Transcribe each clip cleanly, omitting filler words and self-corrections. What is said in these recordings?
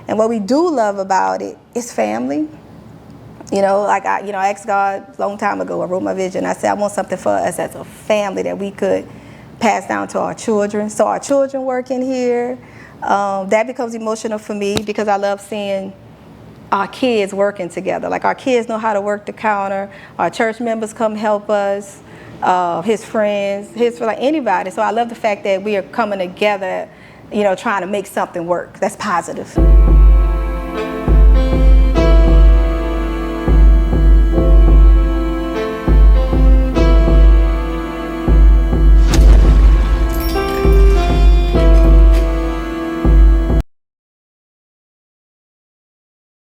And what we do love about it is family. You know, like I asked God a long time ago, I wrote my vision, I said I want something for us as a family that we could pass down to our children. So our children working here, that becomes emotional for me because I love seeing our kids working together. Like our kids know how to work the counter, our church members come help us, his friends, like anybody. So I love the fact that we are coming together, you know, trying to make something work. That's positive.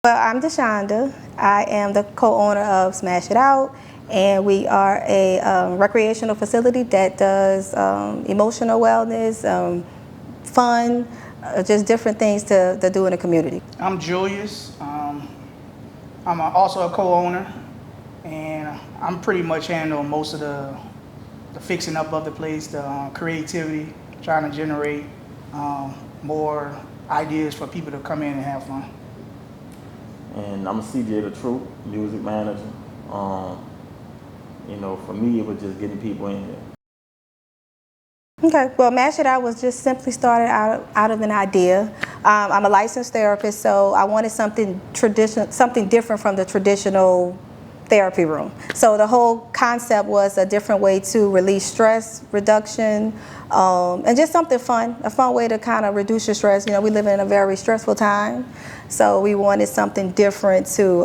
Well, I'm DeShonda. I am the co-owner of Smash It Out, and we are a recreational facility that does emotional wellness, fun, just different things to do in the community. I'm Julius. I'm also a co-owner, and I'm pretty much handling most of the fixing up of the place, the creativity, trying to generate more ideas for people to come in and have fun. And I'm a CJ the Truth, music manager. You know, for me, it was just getting people in here. Okay, well, Mash It Out was just simply started out of an idea. I'm a licensed therapist, so I wanted something different from the traditional therapy room. So the whole concept was a different way to release stress reduction, and just something fun, a fun way to kind of reduce your stress. You know, we live in a very stressful time, so we wanted something different to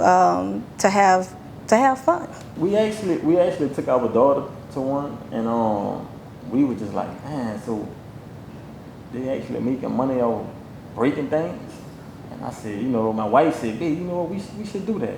have fun. We actually took our daughter to one, and we were just like, man, so they actually making money off breaking things? And I said, you know, my wife said, babe, you know what, we should do that.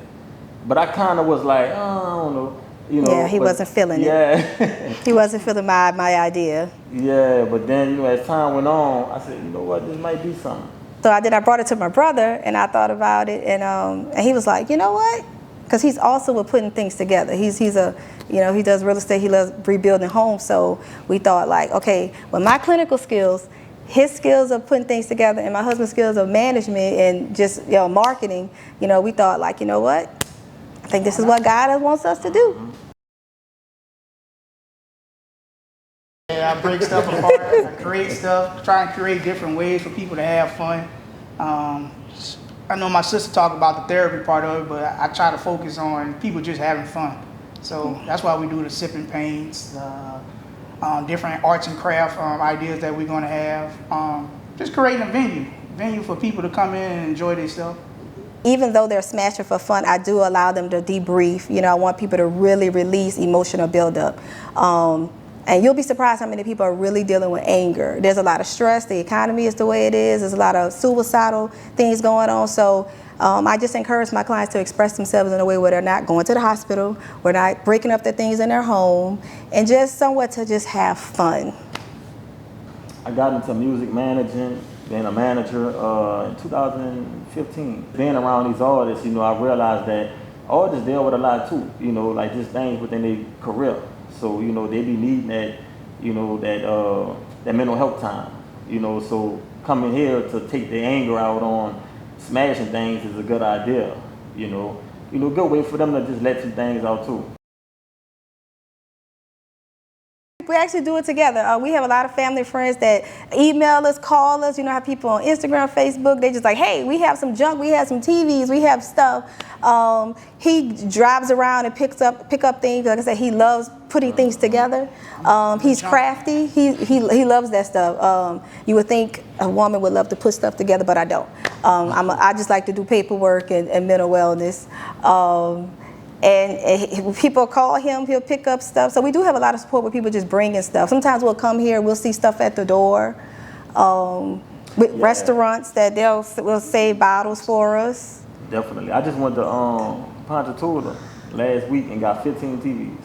But I kind of was like, oh, I don't know. You know, yeah, he wasn't feeling it. Yeah. He wasn't feeling my idea. Yeah, but then, you know, as time went on, I said, you know what, this might be something. So I brought it to my brother, and I thought about it, and he was like, you know what? Because he's also with putting things together. He's a, you know, he does real estate, he loves rebuilding homes. So we thought like, okay, with my clinical skills, his skills of putting things together, and my husband's skills of management and just, you know, marketing, you know, we thought like, you know what? I think this is what God wants us to do. Yeah, I break stuff apart, I create stuff, try and create different ways for people to have fun. I know my sister talked about the therapy part of it, but I try to focus on people just having fun. So that's why we do the sipping paints, different arts and craft ideas that we're going to have. Just creating a venue for people to come in and enjoy their stuff. Even though they're smashing for fun, I do allow them to debrief. You know, I want people to really release emotional buildup. And you'll be surprised how many people are really dealing with anger. There's a lot of stress. The economy is the way it is. There's a lot of suicidal things going on. So I just encourage my clients to express themselves in a way where they're not going to the hospital, we're not breaking up the things in their home, and just somewhat to just have fun. I got into music managing, being a manager in 2015. Being around these artists, you know, I realized that artists deal with a lot too, you know, like just things within their career. So, you know, they be needing that, you know, that mental health time, you know, so coming here to take the anger out on smashing things is a good idea, you know, good way for them to just let some things out too. We actually do it together. We have a lot of family friends that email us, call us. You know, have people on Instagram, Facebook. They just like, hey, we have some junk. We have some TVs. We have stuff. He drives around and pick up things. Like I said, he loves putting things together. He's crafty. He loves that stuff. You would think a woman would love to put stuff together, but I don't. I just like to do paperwork and mental wellness. And people call him, he'll pick up stuff. So we do have a lot of support with people just bringing stuff. Sometimes we'll come here, we'll see stuff at the door. With restaurants that will save bottles for us. Definitely. I just went to Ponchatoula last week and got 15 TVs.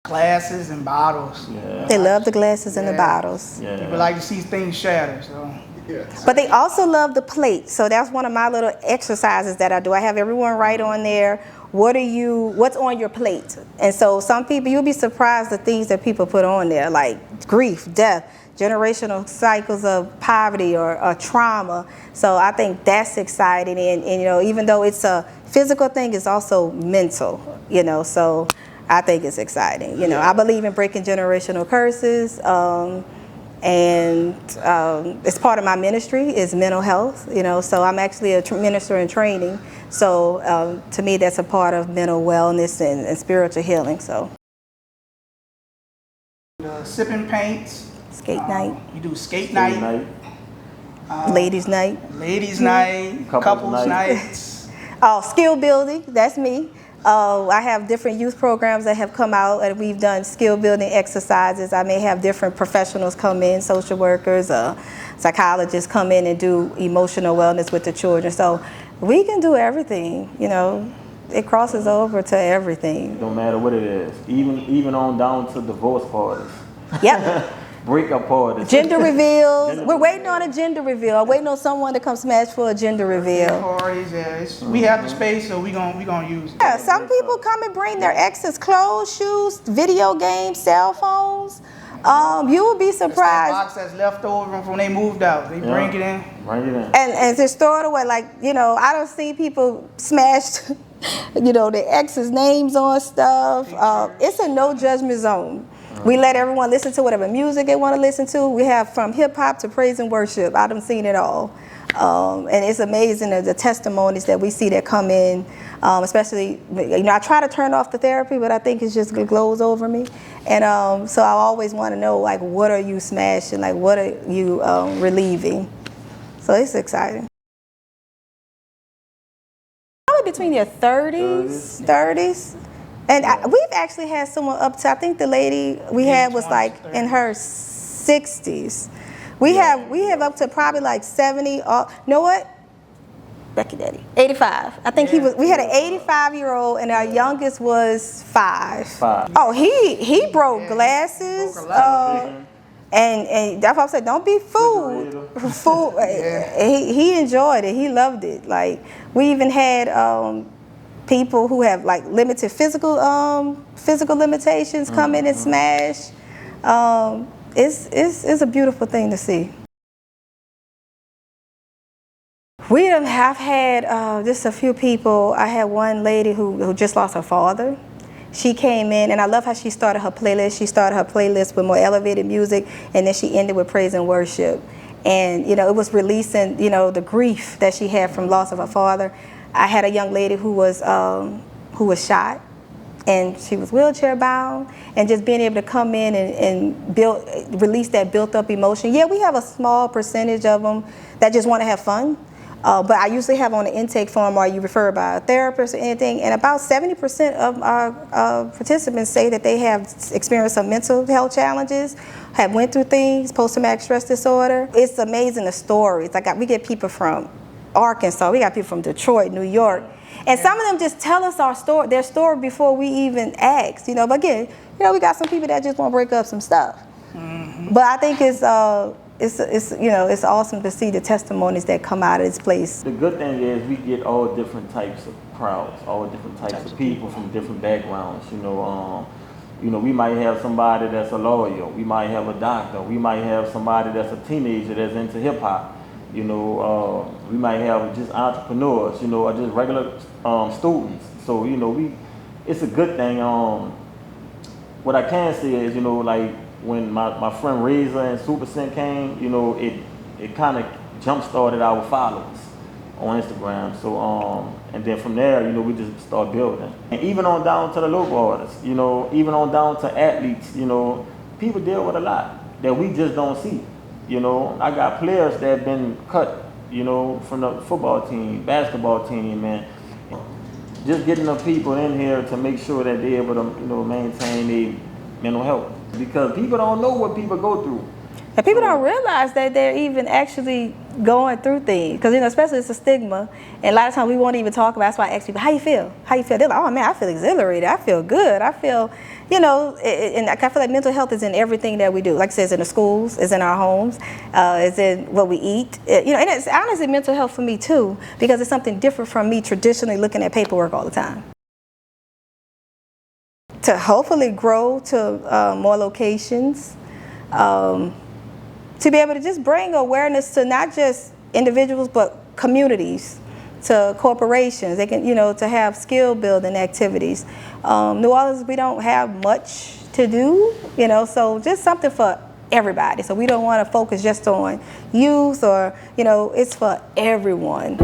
Glasses and bottles. Yeah. They love the glasses and the bottles. Yeah. People like to see things shatter, so. But they also love the plate. So that's one of my little exercises that I do. I have everyone write on there, what's on your plate? And so some people, you'll be surprised the things that people put on there, like grief, death, generational cycles of poverty or trauma. So I think that's exciting, and you know, even though it's a physical thing, it's also mental, you know, so I think it's exciting. You know, I believe in breaking generational curses, and it's part of my ministry is mental health, you know, so I'm actually a minister in training. So to me, that's a part of mental wellness and spiritual healing. So Sipping paints. skate night, You do skate night. ladies night. Ladies night. Couples nights. Oh, skill building, that's me. I have different youth programs that have come out, and we've done skill building exercises. I may have different professionals come in, social workers, psychologists come in and do emotional wellness with the children. So we can do everything, you know. It crosses over to everything. No matter what it is, even on down to divorce parties. Yep. Breakup parties. Gender reveals. We're waiting on a gender reveal. I'm waiting on someone to come smash for a gender reveal. Parties, yeah. We have the space, so we gonna use it. Yeah, some people come and bring their exes' clothes, shoes, video games, cell phones. You will be That surprised. box that's left over from when they moved out. They bring it in. Bring it in. And to store it away, like, you know, I don't see people smashed, you know, their exes' names on stuff. It's a no judgment zone. We let everyone listen to whatever music they want to listen to. We have from hip hop to praise and worship. I done seen it all. And it's amazing the testimonies that we see that come in, especially, you know, I try to turn off the therapy, but I think it glows over me. And so I always want to know, like, what are you smashing? Like, what are you relieving? So it's exciting. Probably between your 30s. And we've actually had someone up to, I think the lady we had was like in her 60s. We have up to probably like 70. You know what? Becky Daddy, 85. I think we had an 85-year-old, and our youngest was 5. Oh, he broke glasses. And that's why I said, don't be fooled. He enjoyed it. He loved it. Like, we even had people who have like limited physical limitations come in and smash. It's a beautiful thing to see. We have had just a few people. I had one lady who just lost her father. She came in, and I love how she started her playlist. She started her playlist with more elevated music, and then she ended with praise and worship. And, you know, it was releasing, you know, the grief that she had from loss of her father. I had a young lady who was shot, and she was wheelchair bound, and just being able to come in and release that built up emotion. Yeah, we have a small percentage of them that just want to have fun. But I usually have on the intake form, or you refer by a therapist or anything, and about 70% of our participants say that they have experienced some mental health challenges, have went through things, post-traumatic stress disorder. It's amazing the stories. We get people from Arkansas, we got people from Detroit, New York, and some of them just tell us their story before we even ask, you know. But again, you know, we got some people that just want to break up some stuff. Mm-hmm. But I think it's you know, it's awesome to see the testimonies that come out of this place. The good thing is we get all different types of crowds, all different types of people from different backgrounds. You know, we might have somebody that's a lawyer, we might have a doctor, we might have somebody that's a teenager that's into hip hop. You know, we might have just entrepreneurs, you know, or just regular students. So, you know, it's a good thing. What I can say is, you know, like when my friend Razor and Super Cent came, you know, it kind of jump-started our followers on Instagram. So, and then from there, you know, we just start building. And even on down to the local artists, you know, even on down to athletes, you know, people deal with a lot that we just don't see. You know, I got players that have been cut, you know, from the football team, basketball team, and just getting the people in here to make sure that they're able to, you know, maintain their mental health. Because people don't know what people go through. And people don't realize that they're even actually going through things. Because, you know, especially it's a stigma. And a lot of times we won't even talk about it. That's why I ask people, how you feel? How you feel? They're like, oh, man, I feel exhilarated. I feel good. I feel, you know, and I feel like mental health is in everything that we do. Like I said, it's in the schools, it's in our homes, it's in what we eat. You know, and it's honestly mental health for me, too, because it's something different from me traditionally looking at paperwork all the time. To hopefully grow to more locations. to be able to just bring awareness to not just individuals, but communities, to corporations. They can, you know, to have skill building activities. New Orleans, we don't have much to do, you know, so just something for everybody. So we don't want to focus just on youth or, you know, it's for everyone.